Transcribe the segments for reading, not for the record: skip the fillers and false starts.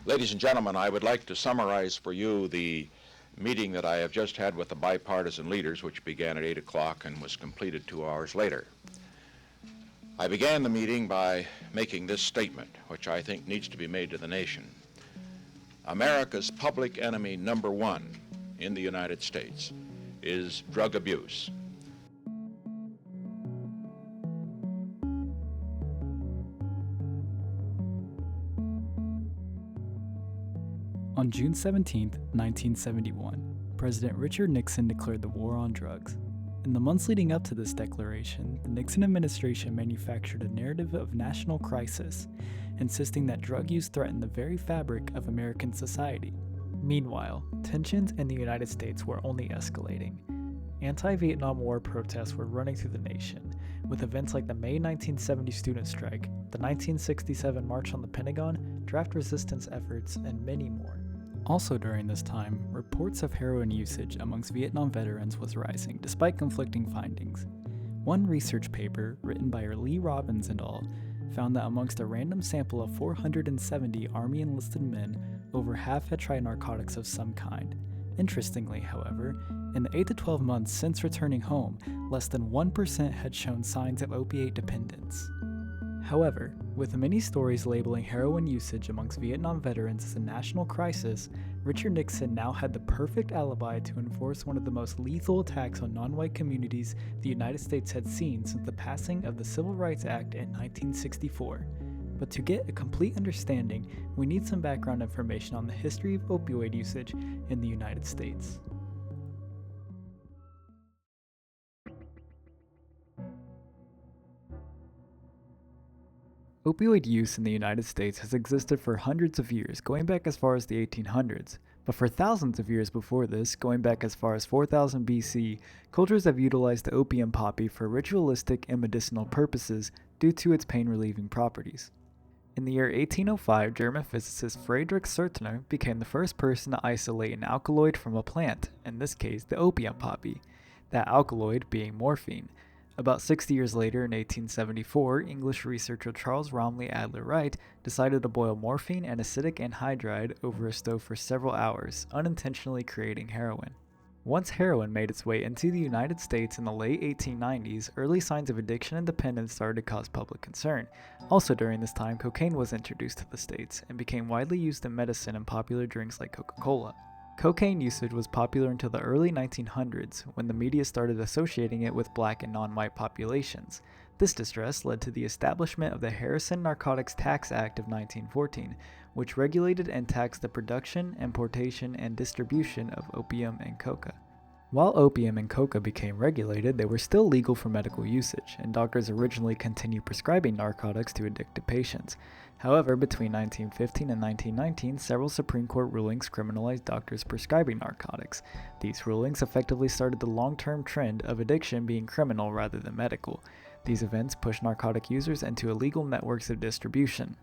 Ladies and gentlemen, I would like to summarize for you the meeting that I have just had with the bipartisan leaders, which began at 8 o'clock and was completed 2 hours later. I began the meeting by making this statement, which I think needs to be made to the nation. America's public enemy number one in the United States is drug abuse. On June 17, 1971, President Richard Nixon declared the war on drugs. In the months leading up to this declaration, the Nixon administration manufactured a narrative of national crisis, insisting that drug use threatened the very fabric of American society. Meanwhile, tensions in the United States were only escalating. Anti-Vietnam War protests were running through the nation, with events like the May 1970 student strike, the 1967 March on the Pentagon, draft resistance efforts, and many more. Also during this time, reports of heroin usage amongst Vietnam veterans was rising, despite conflicting findings. One research paper, written by Lee Robbins et al., found that amongst a random sample of 470 Army enlisted men, over half had tried narcotics of some kind. Interestingly, however, in the 8 to 12 months since returning home, less than 1% had shown signs of opiate dependence. However, with many stories labeling heroin usage amongst Vietnam veterans as a national crisis, Richard Nixon now had the perfect alibi to enforce one of the most lethal attacks on non-white communities the United States had seen since the passing of the Civil Rights Act in 1964. But to get a complete understanding, we need some background information on the history of opioid usage in the United States. Opioid use in the United States has existed for hundreds of years, going back as far as the 1800s. But for thousands of years before this, going back as far as 4000 BC, cultures have utilized the opium poppy for ritualistic and medicinal purposes due to its pain-relieving properties. In the year 1805, German physicist Friedrich Sertner became the first person to isolate an alkaloid from a plant, in this case the opium poppy, that alkaloid being morphine. About 60 years later, in 1874, English researcher Charles Romley Adler Wright decided to boil morphine and acidic anhydride over a stove for several hours, unintentionally creating heroin. Once heroin made its way into the United States in the late 1890s, early signs of addiction and dependence started to cause public concern. Also during this time, cocaine was introduced to the States and became widely used in medicine and popular drinks like Coca-Cola. Cocaine usage was popular until the early 1900s, when the media started associating it with black and non-white populations. This distress led to the establishment of the Harrison Narcotics Tax Act of 1914, which regulated and taxed the production, importation, and distribution of opium and coca. While opium and coca became regulated, they were still legal for medical usage, and doctors originally continued prescribing narcotics to addicted patients. However, between 1915 and 1919, several Supreme Court rulings criminalized doctors prescribing narcotics. These rulings effectively started the long-term trend of addiction being criminal rather than medical. These events pushed narcotic users into illegal networks of distribution.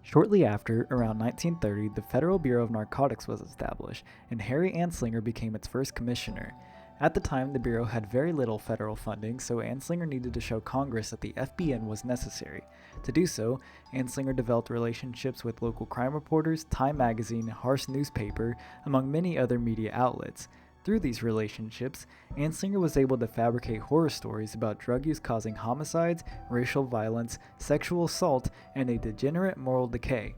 Shortly after, around 1930, the Federal Bureau of Narcotics was established, and Harry Anslinger became its first commissioner. At the time, the Bureau had very little federal funding, so Anslinger needed to show Congress that the FBN was necessary. To do so, Anslinger developed relationships with local crime reporters, Time magazine, Hearst newspaper, among many other media outlets. Through these relationships, Anslinger was able to fabricate horror stories about drug use causing homicides, racial violence, sexual assault, and a degenerate moral decay.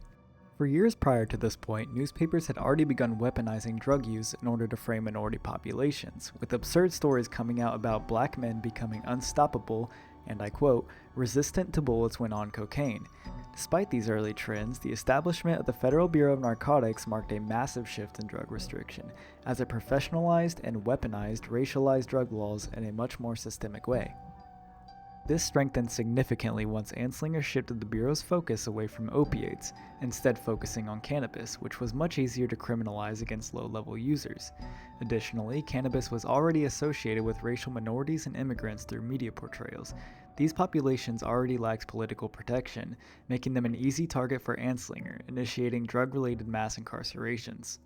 For years prior to this point, newspapers had already begun weaponizing drug use in order to frame minority populations, with absurd stories coming out about black men becoming unstoppable and, I quote, resistant to bullets when on cocaine. Despite these early trends, the establishment of the Federal Bureau of Narcotics marked a massive shift in drug restriction, as it professionalized and weaponized racialized drug laws in a much more systemic way. This strengthened significantly once Anslinger shifted the Bureau's focus away from opiates, instead focusing on cannabis, which was much easier to criminalize against low-level users. Additionally, cannabis was already associated with racial minorities and immigrants through media portrayals. These populations already lacked political protection, making them an easy target for Anslinger, initiating drug-related mass incarcerations.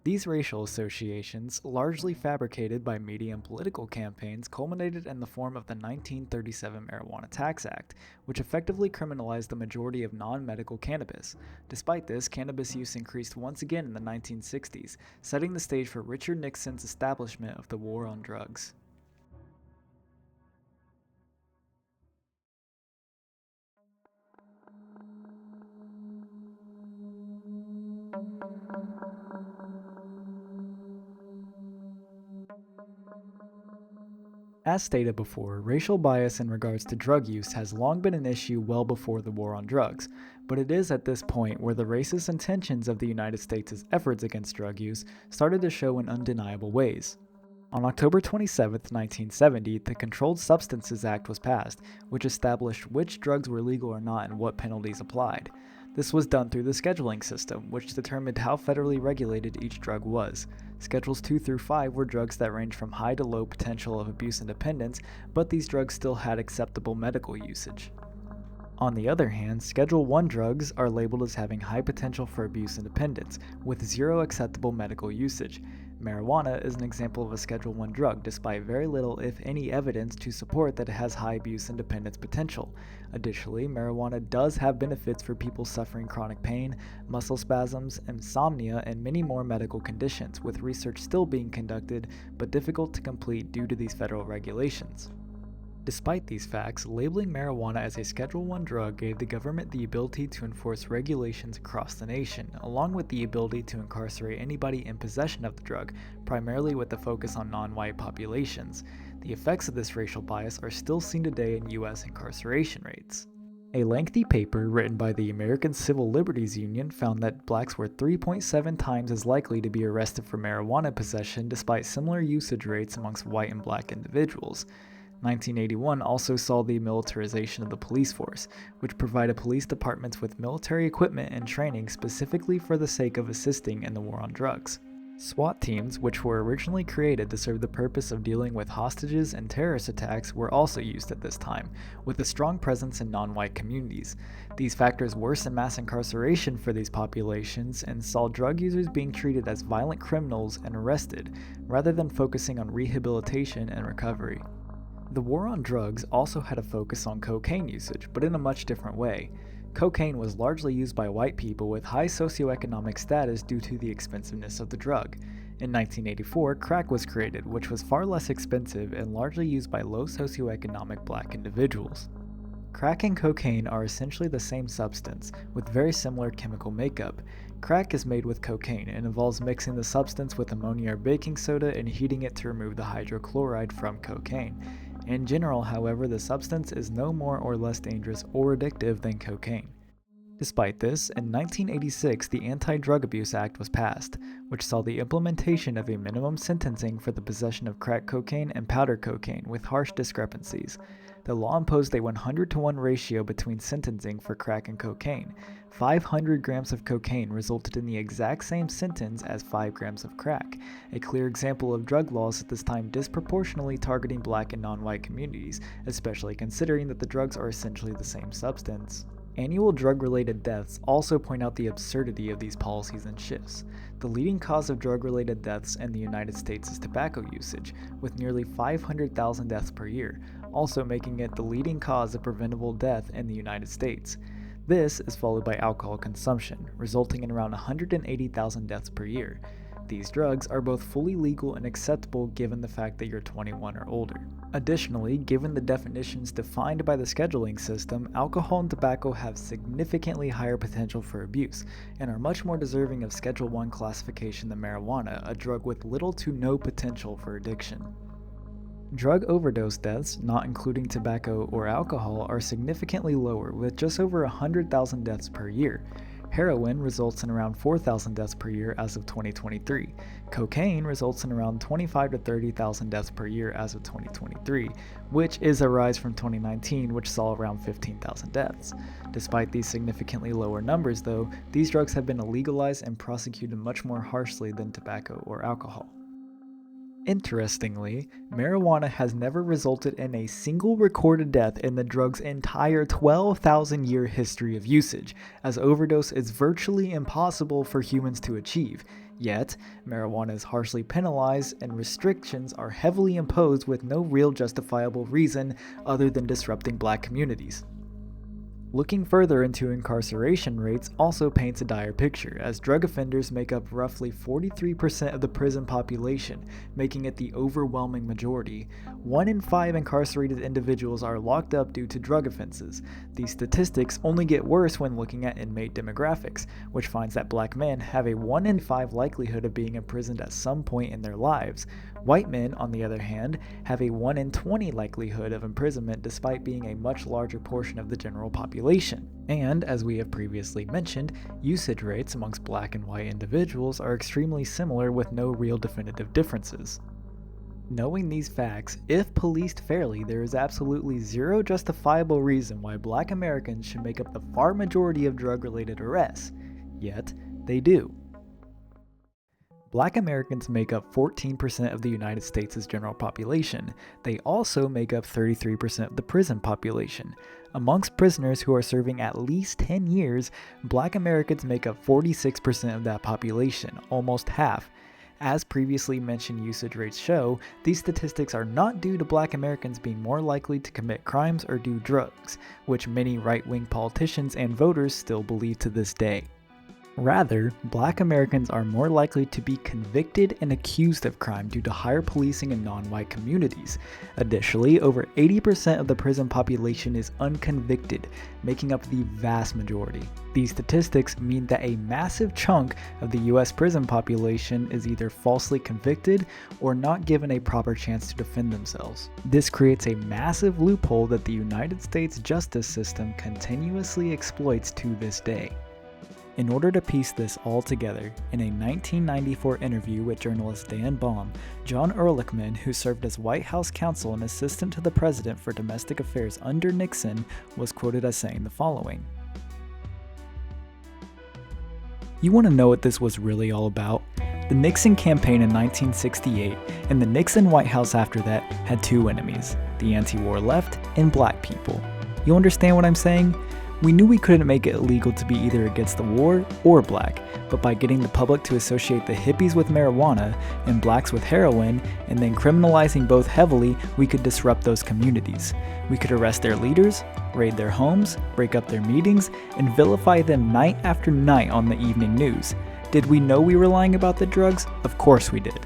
These racial associations, largely fabricated by media and political campaigns, culminated in the form of the 1937 Marijuana Tax Act, which effectively criminalized the majority of non-medical cannabis. Despite this, cannabis use increased once again in the 1960s, setting the stage for Richard Nixon's establishment of the war on drugs. As stated before, racial bias in regards to drug use has long been an issue well before the war on drugs, but it is at this point where the racist intentions of the United States' efforts against drug use started to show in undeniable ways. On October 27, 1970, the Controlled Substances Act was passed, which established which drugs were legal or not and what penalties applied. This was done through the scheduling system, which determined how federally regulated each drug was. Schedules 2 through 5 were drugs that ranged from high to low potential of abuse and dependence, but these drugs still had acceptable medical usage. On the other hand, Schedule 1 drugs are labeled as having high potential for abuse and dependence, with zero acceptable medical usage. Marijuana is an example of a Schedule 1 drug, despite very little if any evidence to support that it has high abuse and dependence potential. Additionally, marijuana does have benefits for people suffering chronic pain, muscle spasms, insomnia, and many more medical conditions, with research still being conducted but difficult to complete due to these federal regulations. Despite these facts, labeling marijuana as a Schedule 1 drug gave the government the ability to enforce regulations across the nation, along with the ability to incarcerate anybody in possession of the drug, primarily with the focus on non-white populations. The effects of this racial bias are still seen today in U.S. incarceration rates. A lengthy paper written by the American Civil Liberties Union found that blacks were 3.7 times as likely to be arrested for marijuana possession despite similar usage rates amongst white and black individuals. 1981 also saw the militarization of the police force, which provided police departments with military equipment and training specifically for the sake of assisting in the war on drugs. SWAT teams, which were originally created to serve the purpose of dealing with hostages and terrorist attacks, were also used at this time, with a strong presence in non-white communities. These factors worsened mass incarceration for these populations and saw drug users being treated as violent criminals and arrested, rather than focusing on rehabilitation and recovery. The war on drugs also had a focus on cocaine usage, but in a much different way. Cocaine was largely used by white people with high socioeconomic status due to the expensiveness of the drug. In 1984, crack was created, which was far less expensive and largely used by low socioeconomic black individuals. Crack and cocaine are essentially the same substance, with very similar chemical makeup. Crack is made with cocaine and involves mixing the substance with ammonia or baking soda and heating it to remove the hydrochloride from cocaine. In general, however, the substance is no more or less dangerous or addictive than cocaine. Despite this, in 1986 the Anti-Drug Abuse Act was passed, which saw the implementation of a minimum sentencing for the possession of crack cocaine and powder cocaine with harsh discrepancies. The law imposed a 100-to-1 ratio between sentencing for crack and cocaine. 500 grams of cocaine resulted in the exact same sentence as 5 grams of crack, a clear example of drug laws at this time disproportionately targeting black and non-white communities, especially considering that the drugs are essentially the same substance. Annual drug-related deaths also point out the absurdity of these policies and shifts. The leading cause of drug-related deaths in the United States is tobacco usage, with nearly 500,000 deaths per year, also making it the leading cause of preventable death in the United States. This is followed by alcohol consumption, resulting in around 180,000 deaths per year. These drugs are both fully legal and acceptable given the fact that you're 21 or older. Additionally, given the definitions defined by the scheduling system, alcohol and tobacco have significantly higher potential for abuse and are much more deserving of Schedule 1 classification than marijuana, a drug with little to no potential for addiction. Drug overdose deaths, not including tobacco or alcohol, are significantly lower, with just over 100,000 deaths per year. Heroin results in around 4,000 deaths per year as of 2023. Cocaine results in around 25 to 30,000 deaths per year as of 2023, which is a rise from 2019, which saw around 15,000 deaths. Despite these significantly lower numbers, though, these drugs have been illegalized and prosecuted much more harshly than tobacco or alcohol. Interestingly, marijuana has never resulted in a single recorded death in the drug's entire 12,000-year history of usage, as overdose is virtually impossible for humans to achieve. Yet, marijuana is harshly penalized and restrictions are heavily imposed with no real justifiable reason other than disrupting black communities. Looking further into incarceration rates also paints a dire picture, as drug offenders make up roughly 43% of the prison population, making it the overwhelming majority. 1 in 5 incarcerated individuals are locked up due to drug offenses. These statistics only get worse when looking at inmate demographics, which finds that black men have a 1 in 5 likelihood of being imprisoned at some point in their lives. White men, on the other hand, have a 1 in 20 likelihood of imprisonment despite being a much larger portion of the general population. And, as we have previously mentioned, usage rates amongst black and white individuals are extremely similar with no real definitive differences. Knowing these facts, if policed fairly, there is absolutely zero justifiable reason why black Americans should make up the far majority of drug-related arrests. Yet, they do. Black Americans make up 14% of the United States' general population. They also make up 33% of the prison population. Amongst prisoners who are serving at least 10 years, black Americans make up 46% of that population, almost half. As previously mentioned usage rates show, these statistics are not due to black Americans being more likely to commit crimes or do drugs, which many right-wing politicians and voters still believe to this day. Rather, black Americans are more likely to be convicted and accused of crime due to higher policing in non-white communities. Additionally, over 80% of the prison population is unconvicted, making up the vast majority. These statistics mean that a massive chunk of the US prison population is either falsely convicted or not given a proper chance to defend themselves. This creates a massive loophole that the United States justice system continuously exploits to this day. In order to piece this all together, in a 1994 interview with journalist Dan Baum, John Ehrlichman, who served as White House counsel and assistant to the president for domestic affairs under Nixon, was quoted as saying the following. You want to know what this was really all about? The Nixon campaign in 1968 and the Nixon White House after that had two enemies, the anti-war left and black people. You understand what I'm saying? We knew we couldn't make it illegal to be either against the war or black, but by getting the public to associate the hippies with marijuana and blacks with heroin, and then criminalizing both heavily, we could disrupt those communities. We could arrest their leaders, raid their homes, break up their meetings, and vilify them night after night on the evening news. Did we know we were lying about the drugs? Of course we did.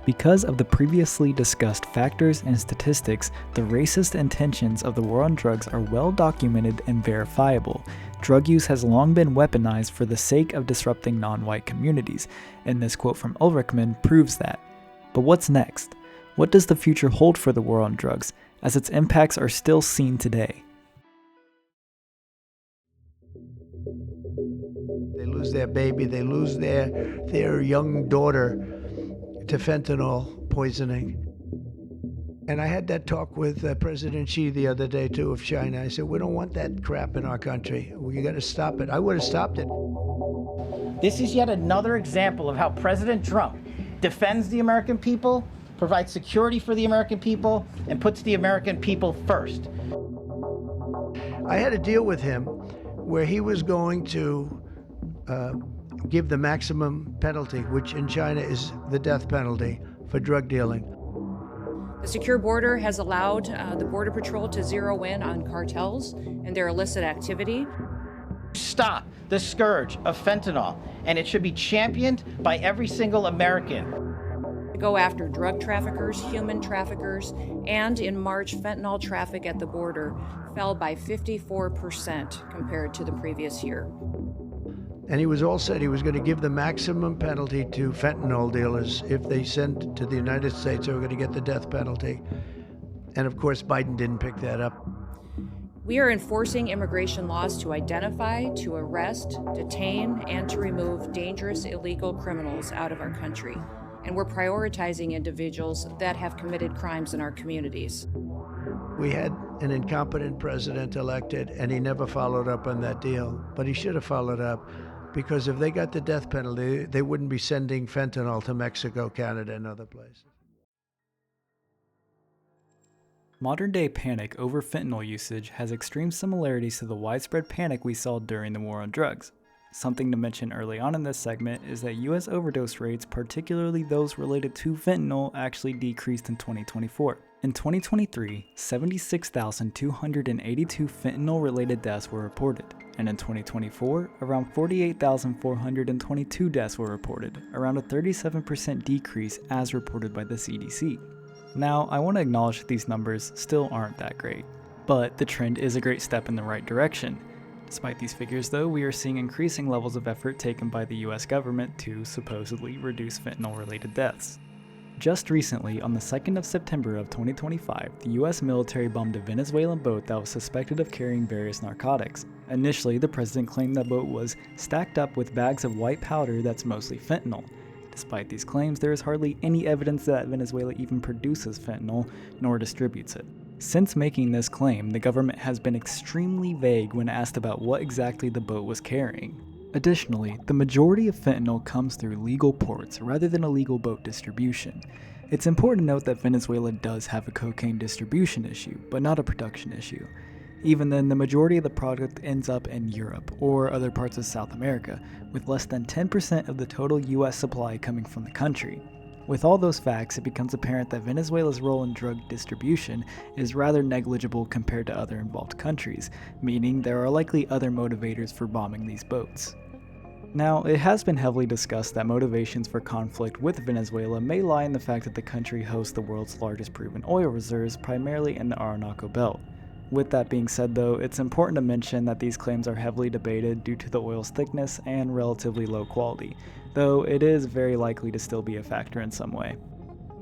Because of the previously discussed factors and statistics, the racist intentions of the war on drugs are well documented and verifiable. Drug use has long been weaponized for the sake of disrupting non-white communities, and this quote from Ehrlichman proves that. But what's next? What does the future hold for the war on drugs, as its impacts are still seen today? They lose their baby, they lose their young daughter to fentanyl poisoning. And I had that talk with President Xi the other day too of China. I said, we don't want that crap in our country. We got to stop it. I would have stopped it. This is yet another example of how President Trump defends the American people, provides security for the American people, and puts the American people first. I had a deal with him where he was going to give the maximum penalty, which in China is the death penalty for drug dealing. The secure border has allowed the Border Patrol to zero in on cartels and their illicit activity. Stop the scourge of fentanyl, and it should be championed by every single American. To go after drug traffickers, human traffickers, and in March, fentanyl traffic at the border fell by 54% compared to the previous year. And he was all set he was going to give the maximum penalty to fentanyl dealers. If they sent to the United States, they were going to get the death penalty. And of course, Biden didn't pick that up. We are enforcing immigration laws to identify, to arrest, detain, and to remove dangerous illegal criminals out of our country. And we're prioritizing individuals that have committed crimes in our communities. We had an incompetent president elected, and he never followed up on that deal. But he should have followed up. because if they got the death penalty, they wouldn't be sending fentanyl to Mexico, Canada, and other places. Modern-day panic over fentanyl usage has extreme similarities to the widespread panic we saw during the war on drugs. Something to mention early on in this segment is that US overdose rates, particularly those related to fentanyl, actually decreased in 2024. In 2023, 76,282 fentanyl-related deaths were reported, and in 2024, around 48,422 deaths were reported, around a 37% decrease as reported by the CDC. Now, I want to acknowledge that these numbers still aren't that great, but the trend is a great step in the right direction. Despite these figures though, we are seeing increasing levels of effort taken by the US government to supposedly reduce fentanyl-related deaths. Just recently, on the 2nd of September of 2025, the US military bombed a Venezuelan boat that was suspected of carrying various narcotics. Initially, the president claimed the boat was stacked up with bags of white powder that's mostly fentanyl. Despite these claims, there is hardly any evidence that Venezuela even produces fentanyl, nor distributes it. Since making this claim, the government has been extremely vague when asked about what exactly the boat was carrying. Additionally, the majority of fentanyl comes through legal ports rather than illegal boat distribution. It's important to note that Venezuela does have a cocaine distribution issue, but not a production issue. Even then, the majority of the product ends up in Europe or other parts of South America, with less than 10% of the total US supply coming from the country. With all those facts, it becomes apparent that Venezuela's role in drug distribution is rather negligible compared to other involved countries, meaning there are likely other motivators for bombing these boats. Now, it has been heavily discussed that motivations for conflict with Venezuela may lie in the fact that the country hosts the world's largest proven oil reserves, primarily in the Orinoco Belt. With that being said though, it's important to mention that these claims are heavily debated due to the oil's thickness and relatively low quality, though it is very likely to still be a factor in some way.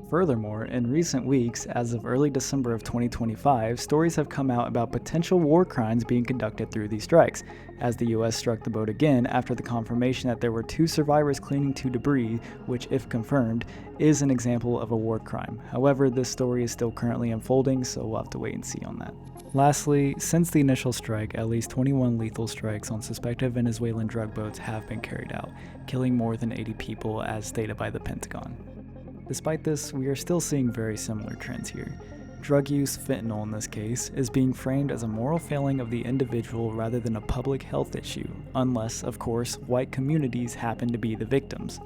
Furthermore, in recent weeks, as of early December of 2025, stories have come out about potential war crimes being conducted through these strikes, as the US struck the boat again after the confirmation that there were 2 survivors clinging to debris, which, if confirmed, is an example of a war crime. However, this story is still currently unfolding, so we'll have to wait and see on that. Lastly, since the initial strike, at least 21 lethal strikes on suspected Venezuelan drug boats have been carried out, killing more than 80 people as stated by the Pentagon. Despite this, we are still seeing very similar trends here. Drug use, fentanyl in this case, is being framed as a moral failing of the individual rather than a public health issue, unless, of course, white communities happen to be the victims.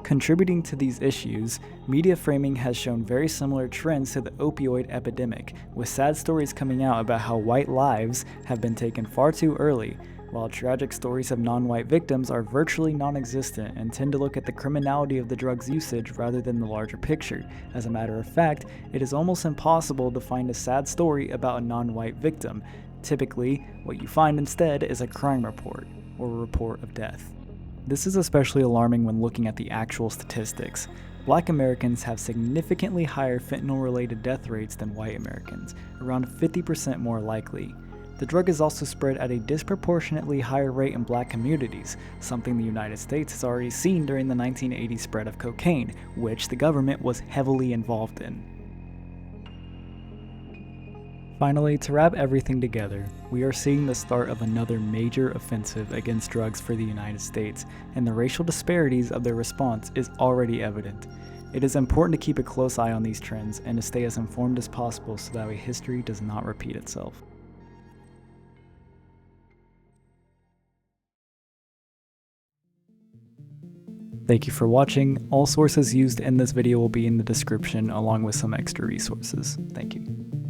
Contributing to these issues, media framing has shown very similar trends to the opioid epidemic, with sad stories coming out about how white lives have been taken far too early, while tragic stories of non-white victims are virtually non-existent and tend to look at the criminality of the drug's usage rather than the larger picture. As a matter of fact, it is almost impossible to find a sad story about a non-white victim. Typically, what you find instead is a crime report, or a report of death. This is especially alarming when looking at the actual statistics. Black Americans have significantly higher fentanyl-related death rates than white Americans, around 50% more likely. The drug is also spread at a disproportionately higher rate in black communities, something the United States has already seen during the 1980 spread of cocaine, which the government was heavily involved in. Finally, to wrap everything together, we are seeing the start of another major offensive against drugs for the United States, and the racial disparities of their response is already evident. It is important to keep a close eye on these trends and to stay as informed as possible so that history does not repeat itself. Thank you for watching. All sources used in this video will be in the description along with some extra resources. Thank you.